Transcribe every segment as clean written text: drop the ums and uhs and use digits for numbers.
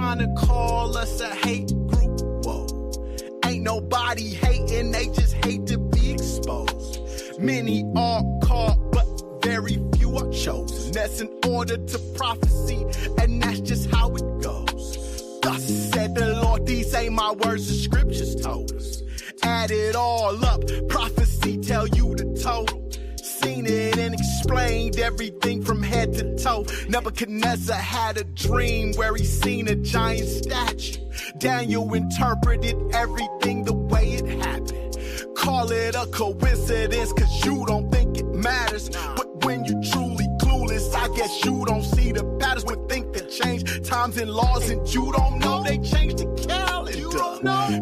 trying to call us a hate group. Whoa, ain't nobody hating, they just hate to be exposed. Many are called, but very few are chosen. That's in order to prophecy, and that's just how it goes. Thus said the Lord, these ain't my words, the scriptures told us. Add it all up, prophecy tell you the total. Seen it and explained everything from head to toe. Nebuchadnezzar had a dream where he seen a giant statue. Daniel interpreted everything the way it happened. Call it a coincidence, cause you don't think it matters. But when you truly clueless, I guess you don't see the patterns. Would think that change times and laws, and you don't know they changed the calendar.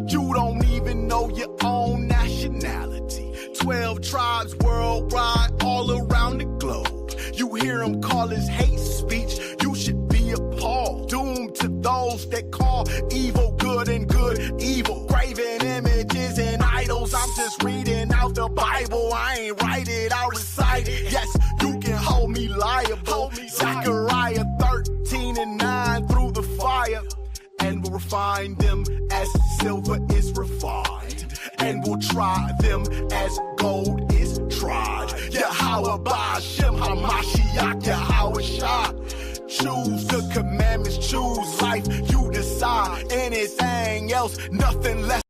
You don't even know your own nationality. 12 tribes worldwide, all around the globe. You hear them call this hate speech, you should be appalled. Doomed to those that call evil good and good evil. Graven images and idols, I'm just reading out the Bible. I ain't write it, I recite it. Yes, you can hold me liable. Zechariah 13:9, through the fire. And we'll refine them as silver is refined. And we'll try them as gold is tried. Yahweh Ba'Shem HaMashiach Yahweh Shah. Choose the commandments, choose life, you decide. Anything else, nothing less.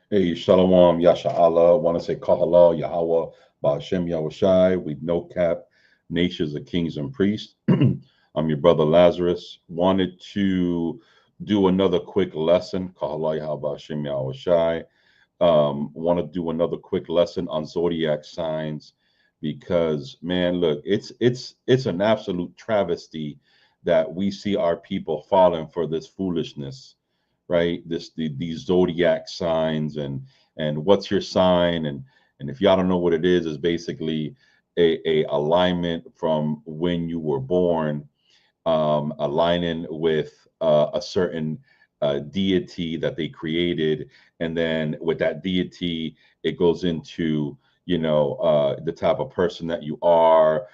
Hey, Shalom, Yasha Allah. Want to say Kahala, Yahweh, Ba'Shem, Yahweh Shai. We no cap nations of kings and priests. I'm your brother Lazarus. Wanted to do another quick lesson. Kahala, Yahweh, Ba'Shem, Yahweh Shai. Want to do another quick lesson on zodiac signs because, man, look, it's an absolute travesty that we see our people falling for this foolishness. Right, these zodiac signs and what's your sign, and if y'all don't know what it is basically a alignment from when you were born, aligning with a certain deity that they created, and then with that deity it goes into the type of person that you are.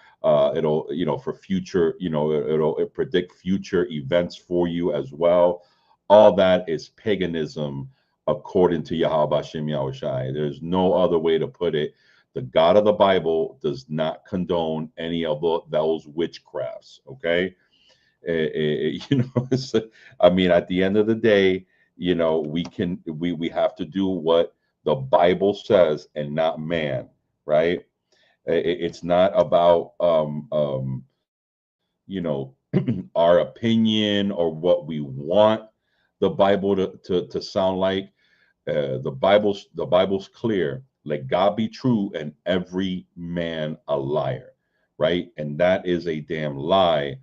It'll for future, it'll predict future events for you as well. All that is paganism according to Yahweh Hashem Yahweh Shai. There's no other way to put it. The God of the Bible does not condone any of those witchcrafts. Okay, I mean, at the end of the day, we have to do what the Bible says and not man. Right? It's not about our opinion or what we want the Bible to sound like. The Bible's clear. Let God be true and every man a liar, right? And that is a damn lie.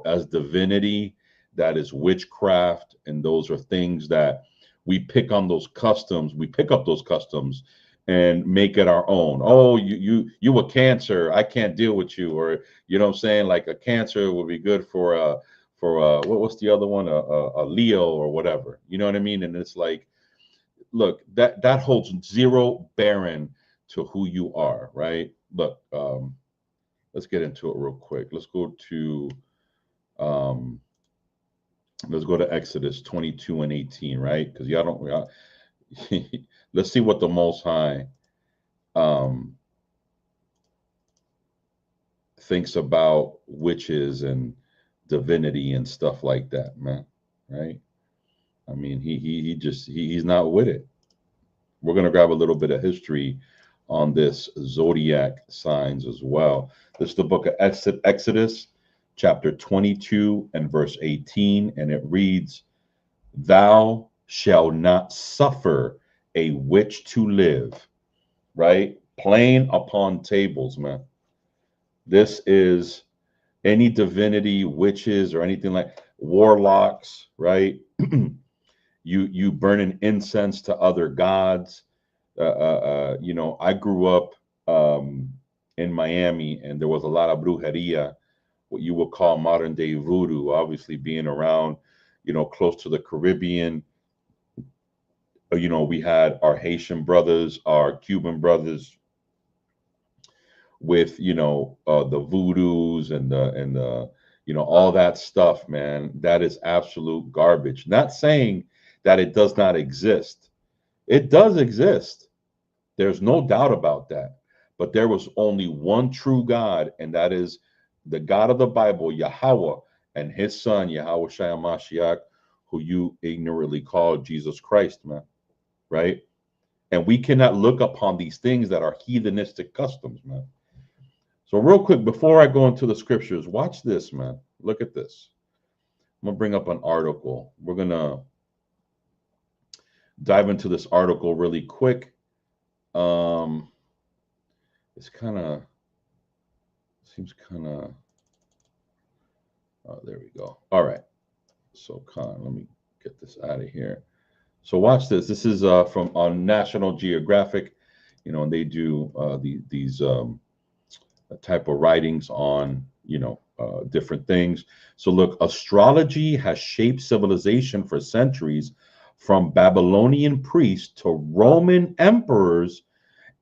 As divinity, that is witchcraft, and those are things that we pick on those customs. We pick up those customs and make it our own. Oh, you a Cancer, I can't deal with you, or you know what I'm saying? Like a Cancer would be good for what's the other one? A Leo or whatever. You know what I mean? And it's like, look, that holds zero bearing to who you are, right? Look, let's get into it real quick. Let's go to Exodus 22:18, right? Because y'all don't. Let's see what the Most High thinks about witches and divinity and stuff like that, man. Right? I mean, he's not with it. We're gonna grab a little bit of history on this zodiac signs as well. This is the book of Exodus, chapter 22 and verse 18, and it reads, "Thou shalt not suffer a witch to live." Right? Plain upon tables, man. This is any divinity, witches, or anything like warlocks, right? you burning incense to other gods. I grew up in Miami, and there was a lot of brujeria, what you would call modern day voodoo, obviously being around, close to the Caribbean. We had our Haitian brothers, our Cuban brothers. with, the voodoos and the all that stuff, man. That is absolute garbage. Not saying that it does not exist. It does exist. There's no doubt about that. But there was only one true God, and that is the God of the Bible, Yahweh, and his son, Yahweh Shai Mashiach, who you ignorantly call Jesus Christ, man. Right? And we cannot look upon these things that are heathenistic customs, man. So real quick, before I go into the scriptures, watch this, man. Look at this. I'm going to bring up an article. We're going to dive into this article really quick. It's kind of, seems kind of, oh, there we go. All right. So let me get this out of here. So watch this. This is from on National Geographic, and they do these type of writings on, different things. So look, astrology has shaped civilization for centuries, from Babylonian priests to Roman emperors,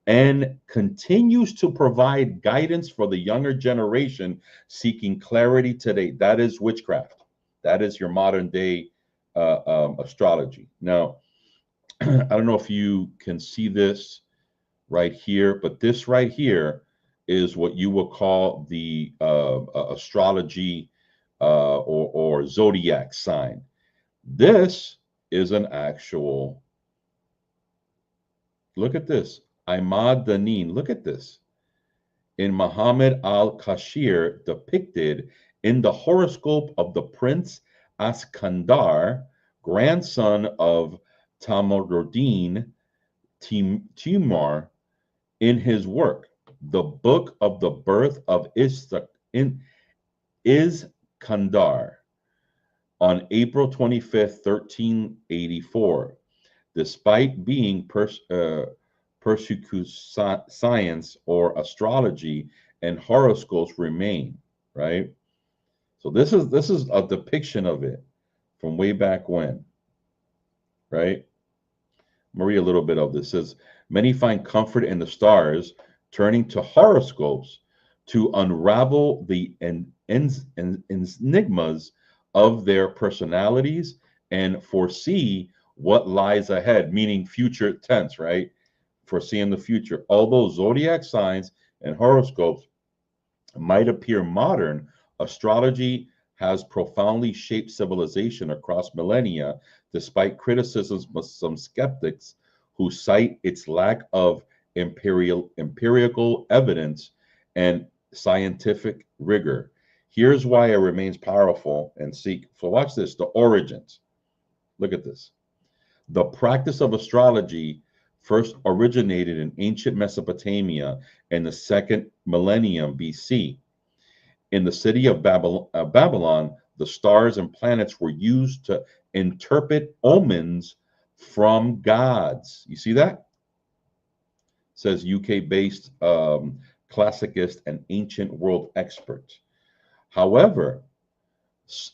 and continues to provide guidance for the younger generation seeking clarity today. That is witchcraft. That is your modern day astrology. Now, I don't know if you can see this right here, but this right here is what you will call the astrology or zodiac sign. This is an actual, look at this, Imad Danin. Look at this. In Muhammad al-Kashir, depicted in the horoscope of the Prince Askandar, grandson of Tamaruddin Timur, in his work, The Book of the Birth of Iskandar, on April 25th, 1384. Despite being persecuted, science or astrology and horoscopes remain, right? So this is a depiction of it from way back when, right? Marie, a little bit of this. It says, many find comfort in the stars, turning to horoscopes to unravel the enigmas of their personalities and foresee what lies ahead, meaning future tense, right? Foreseeing the future. Although zodiac signs and horoscopes might appear modern, astrology has profoundly shaped civilization across millennia, despite criticisms by some skeptics who cite its lack of empirical evidence and scientific rigor. Here's why it remains powerful and seek. So watch this, the origins. Look at this. The practice of astrology first originated in ancient Mesopotamia in the second millennium BC. In the city of Babylon, the stars and planets were used to interpret omens from gods. You see that? It says UK-based classicist and ancient world expert. However,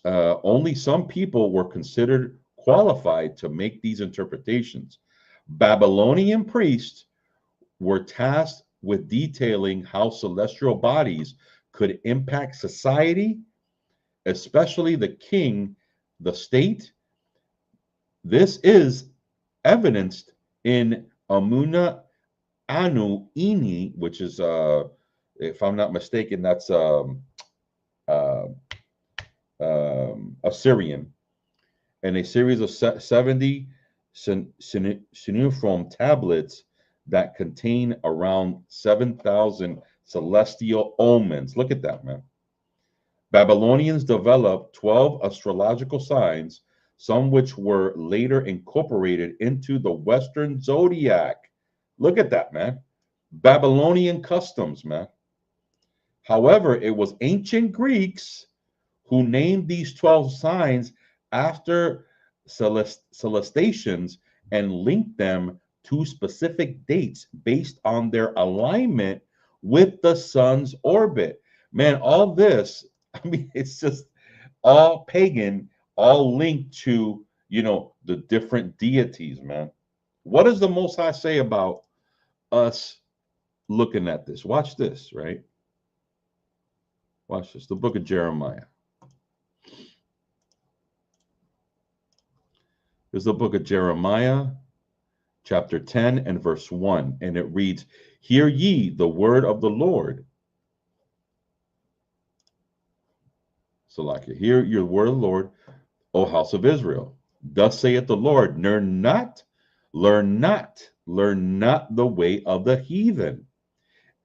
only some people were considered qualified to make these interpretations. Babylonian priests were tasked with detailing how celestial bodies could impact society, especially the king, the state. This is evidenced in Amuna Anu Ini, which is, if I'm not mistaken, that's Assyrian, and a series of 70 cuneiform tablets that contain around 7,000 celestial omens. Look at that, man. Babylonians developed 12 astrological signs, some which were later incorporated into the Western zodiac. Look at that, man. Babylonian customs, man. However, it was ancient Greeks who named these 12 signs after celestations and linked them to specific dates based on their alignment with the sun's orbit. Man, all this, I mean, it's just all pagan, all linked to, the different deities, man. What does the Most High say about us looking at this. Watch this, right? Watch this. The book of Jeremiah. There's the book of Jeremiah, chapter 10 and verse 1. And it reads, "Hear ye the word of the Lord." So like, hear your word of the Lord, O house of Israel. Thus saith the Lord, learn not the way of the heathen,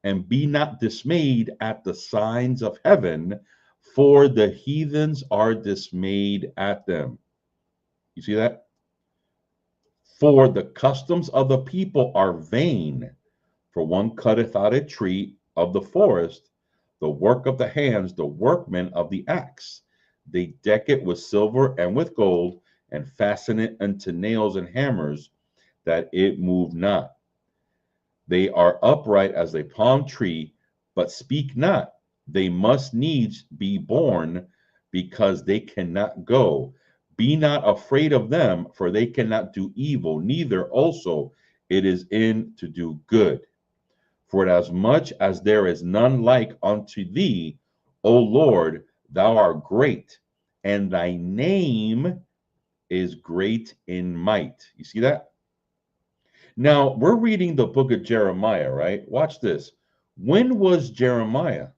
and be not dismayed at the signs of heaven, for the heathens are dismayed at them. You see that? For the customs of the people are vain. For one cutteth out a tree of the forest, the work of the hands, the workmen of the axe. They deck it with silver and with gold, and fasten it unto nails and hammers, that it move not. They are upright as a palm tree, but speak not. They must needs be born, because they cannot go. Be not afraid of them, for they cannot do evil, neither also it is in to do good. For as much as there is none like unto thee, O Lord, thou art great, and thy name is great in might. You see that? Now, we're reading the book of Jeremiah, right? Watch this. When was Jeremiah?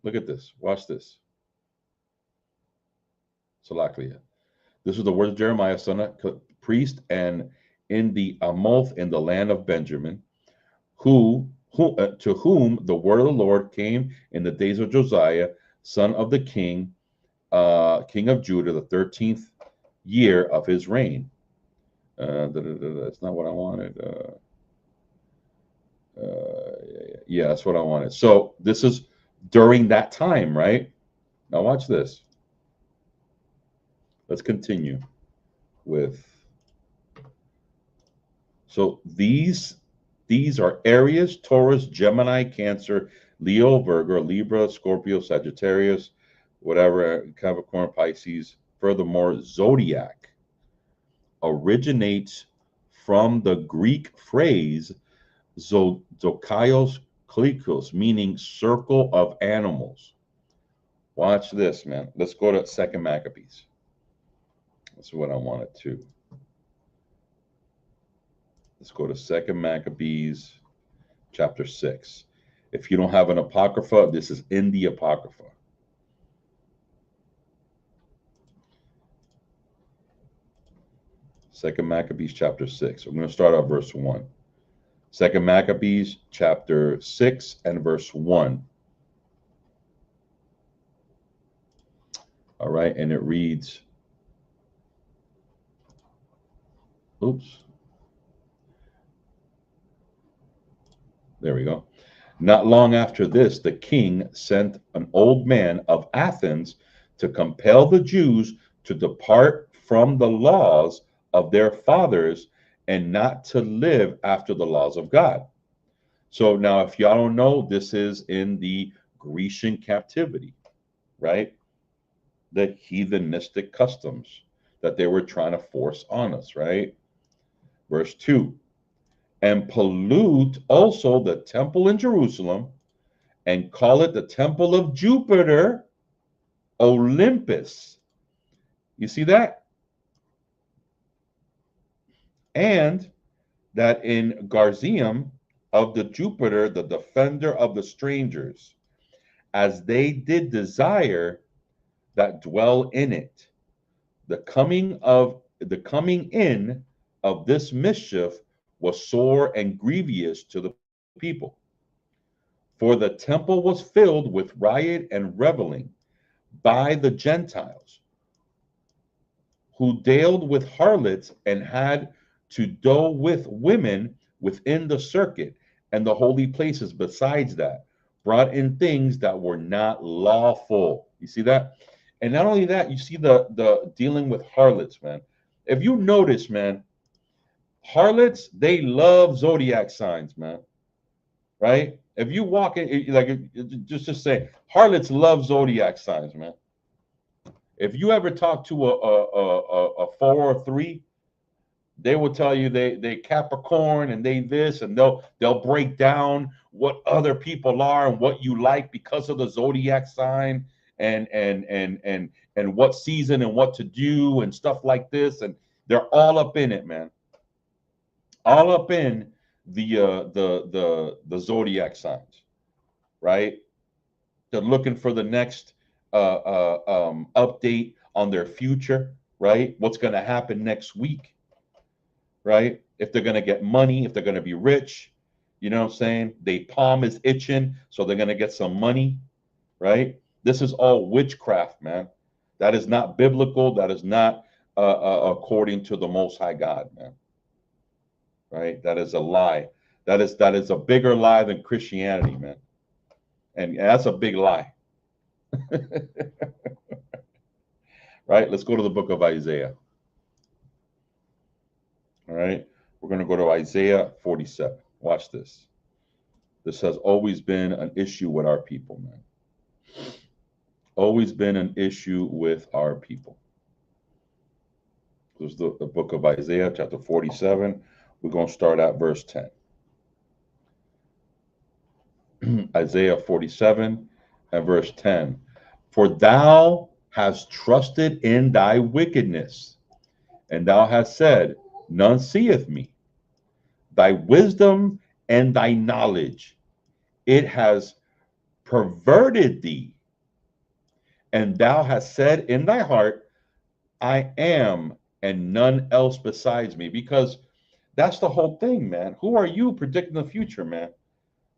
Look at this. Watch this. Salaklia. This was the word of Jeremiah, son of priest, and in the Amoth in the land of Benjamin, to whom the word of the Lord came in the days of Josiah, son of the king, king of Judah, the 13th year of his reign. That's not what I wanted. Yeah, that's what I wanted. So this is during that time, right? Now watch this. Let's continue with. So these are Aries, Taurus, Gemini, Cancer, Leo, Virgo, Libra, Scorpio, Sagittarius, whatever, Capricorn, Pisces. Furthermore, zodiac originates from the Greek phrase Zokaios Klikos, meaning circle of animals. Watch this, man. Let's go to 2nd Maccabees. That's what I wanted to. Let's go to 2nd Maccabees, chapter 6. If you don't have an Apocrypha, this is in the Apocrypha. Second Maccabees, chapter 6. I'm going to start at verse 1. 2nd Maccabees, chapter 6 and verse 1. All right, and it reads, oops. There we go. Not long after this, the king sent an old man of Athens to compel the Jews to depart from the laws of their fathers and not to live after the laws of God. So now, if y'all don't know, this is in the Grecian captivity, right? The heathenistic customs that they were trying to force on us, right? Verse 2. And pollute also the temple in Jerusalem, and call it the temple of Jupiter, Olympus. You see that? And that in Garzium of the Jupiter, the defender of the strangers, as they did desire that dwell in it. The coming in of this mischief was sore and grievous to the people. For the temple was filled with riot and reveling by the Gentiles, who dealt with harlots and had to do with women within the circuit and the holy places. Besides that, brought in things that were not lawful. You see that? And not only that, you see the dealing with harlots, man. If you notice, man, harlots, they love zodiac signs, man. Right? If you walk in, like, just say, harlots love zodiac signs, man. If you ever talk to a 4 or 3, They will tell you they Capricorn and they this, and they'll break down what other people are and what you like because of the zodiac sign, and what season and what to do and stuff like this, and they're all up in it, man. All up in the zodiac signs, right? They're looking for the next update on their future, right? What's going to happen next week, right? If they're going to get money, if they're going to be rich, you know what I'm saying? They palm is itching, so they're going to get some money, right? This is all witchcraft, man. That is not biblical. That is not according to the Most High God, man. Right? That is a lie. That is a bigger lie than Christianity, man. And that's a big lie. Right? Let's go to the book of Isaiah. All right. We're going to go to Isaiah 47. Watch this. This has always been an issue with our people, man. Always been an issue with our people. This is the book of Isaiah, chapter 47. We're going to start at verse 10. Isaiah 47 and verse 10. For thou hast trusted in thy wickedness, and thou hast said, none seeth me. Thy wisdom and thy knowledge, it has perverted thee. And thou hast said in thy heart, I am, and none else besides me. Because that's the whole thing, man. Who are you predicting the future, man?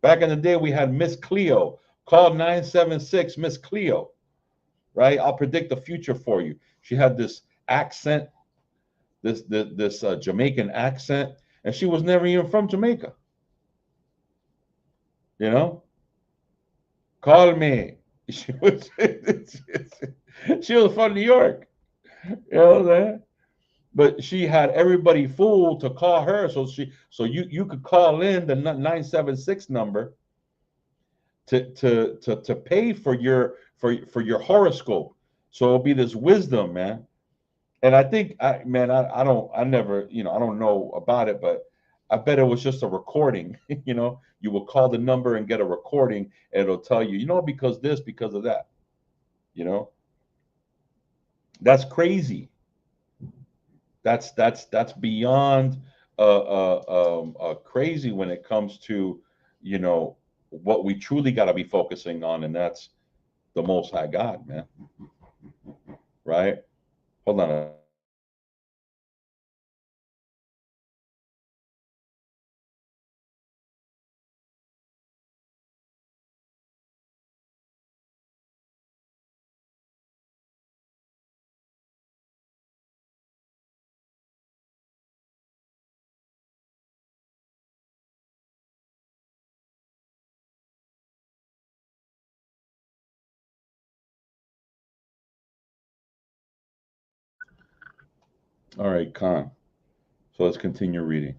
Back in the day, we had Miss Cleo. Call 976 Miss Cleo, right? I'll predict the future for you. She had this accent, this Jamaican accent, and she was never even from Jamaica. You know, call me. She was she was from New York. You know what I'm saying? But she had everybody fooled to call her, so you could call in the 976 number to pay for your horoscope. So it'll be this wisdom, man. And I think I never, I don't know about it, but I bet it was just a recording. You will call the number and get a recording, and it'll tell you, because this, because of that. That's crazy. That's beyond crazy when it comes to what we truly got to be focusing on, and that's the Most High God, man. Right? Hold on. All right, Khan. So let's continue reading.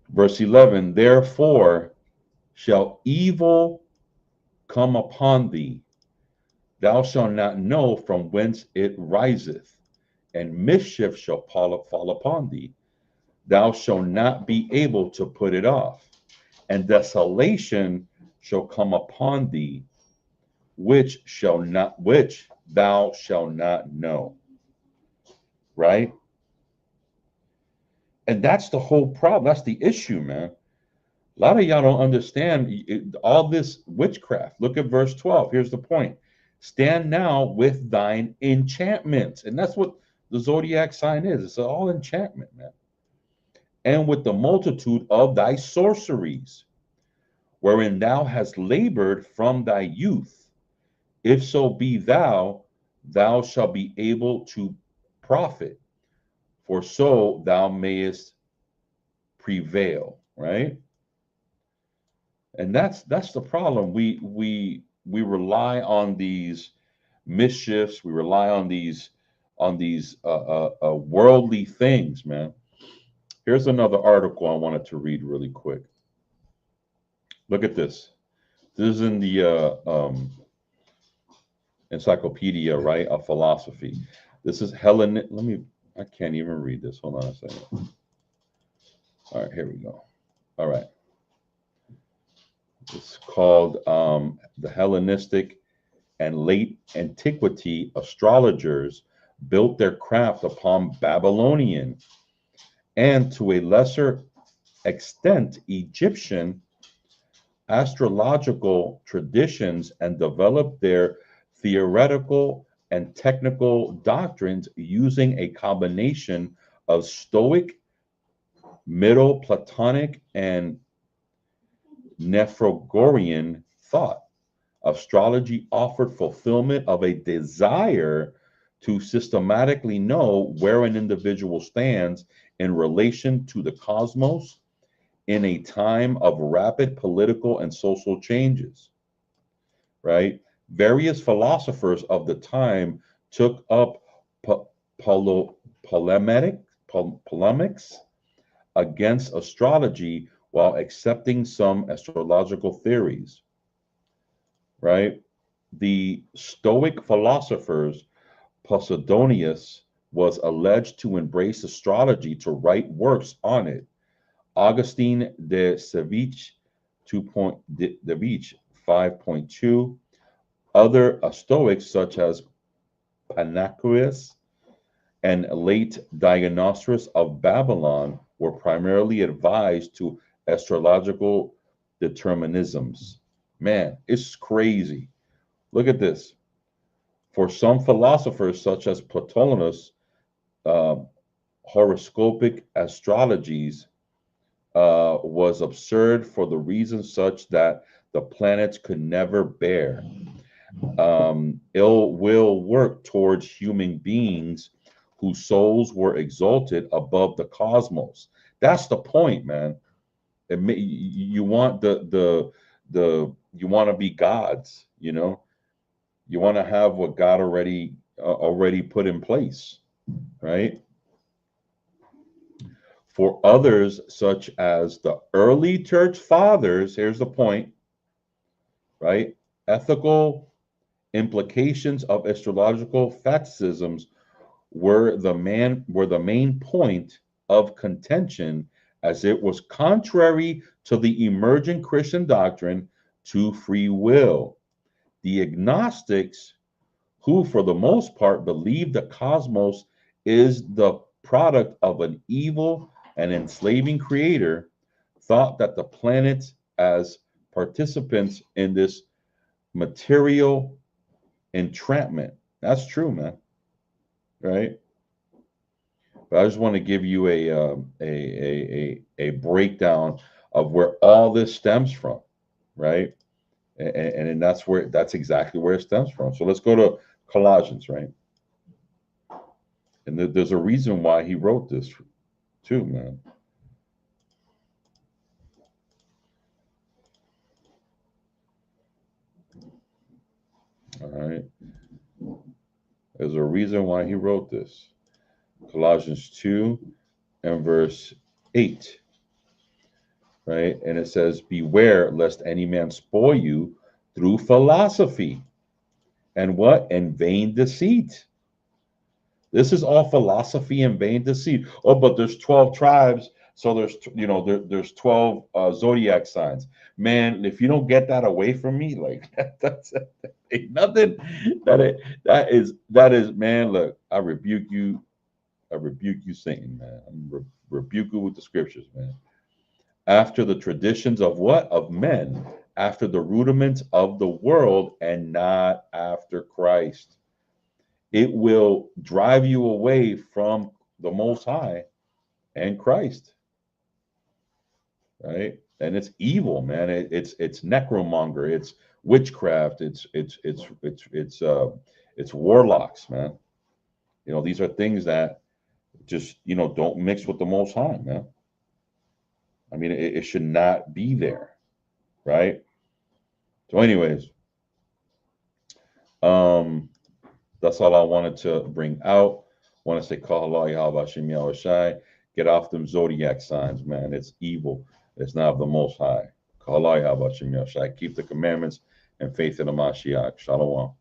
Verse 11, therefore shall evil come upon thee. Thou shalt not know from whence it riseth, and mischief shall fall upon thee. Thou shalt not be able to put it off, and desolation shall come upon thee, which thou shalt not know. Right? And that's the whole problem. That's the issue, man. A lot of y'all don't understand all this witchcraft. Look at verse 12. Here's the point. Stand now with thine enchantments. And that's what the zodiac sign is. It's all enchantment, man. And with the multitude of thy sorceries, wherein thou hast labored from thy youth. If so be thou shalt be able to profit, for so thou mayest prevail, right? And that's the problem. We rely on these mischiefs. We rely on these worldly things, man. Here's another article I wanted to read really quick. Look at this. This is in the encyclopedia, right, of philosophy. This is Helen. Let me I can't even read this. Hold on a second. All right, here we go. All right. It's called the Hellenistic and Late Antiquity astrologers built their craft upon Babylonian and to a lesser extent Egyptian astrological traditions and developed their theoretical and technical doctrines using a combination of Stoic, Middle Platonic, and Pythagorean thought. Astrology offered fulfillment of a desire to systematically know where an individual stands in relation to the cosmos in a time of rapid political and social changes, right? Various philosophers of the time took up polemics against astrology while accepting some astrological theories, right? The Stoic philosophers, Posidonius was alleged to embrace astrology to write works on it. Augustine de Sevich, 5.2. Other Stoics, such as Panacus and late Dionysius of Babylon, were primarily advised to astrological determinisms. Man, it's crazy. Look at this. For some philosophers, such as Ptolemy's, horoscopic astrologies was absurd for the reason such that the planets could never bear ill will work towards human beings whose souls were exalted above the cosmos. That's the point, man. You want you want to be gods, you know. You want to have what God already put in place, right? For others, such as the early church fathers, here's the point, right? Ethical implications of astrological fanaticisms were the main point of contention, as it was contrary to the emerging Christian doctrine to free will. The agnostics, who for the most part believe the cosmos is the product of an evil and enslaving creator, thought that the planets as participants in this material entrapment. That's true, man. Right? But I just want to give you a breakdown of where all this stems from, right? And that's exactly where it stems from. So let's go to Colossians, right? And there's a reason why he wrote this too, man. All right. There's a reason why he wrote this. Colossians 2 and verse 8. Right? And it says, beware lest any man spoil you through philosophy and what? And vain deceit. This is all philosophy and vain deceit. Oh, but there's 12 tribes. So there's 12 zodiac signs. Man, if you don't get that away from me, like that's ain't nothing. That is, man, look, I rebuke you, Satan, man. I'm rebuke you with the scriptures, man. After the traditions of what? Of men, after the rudiments of the world, and not after Christ. It will drive you away from the Most High and Christ, right? And it's evil, man. It's necromonger, it's witchcraft, it's warlocks, man. You know, these are things that just don't mix with the Most High, man. I mean, it should not be there, right? So, anyways, that's all I wanted to bring out. Want to say, Kahala Yahweh Shem Yahweh Shai. Get off them zodiac signs, man. It's evil. It's not of the Most High. Kahala Yahweh Shem Yahweh Shai. Keep the commandments and faith in the Mashiach. Shalom.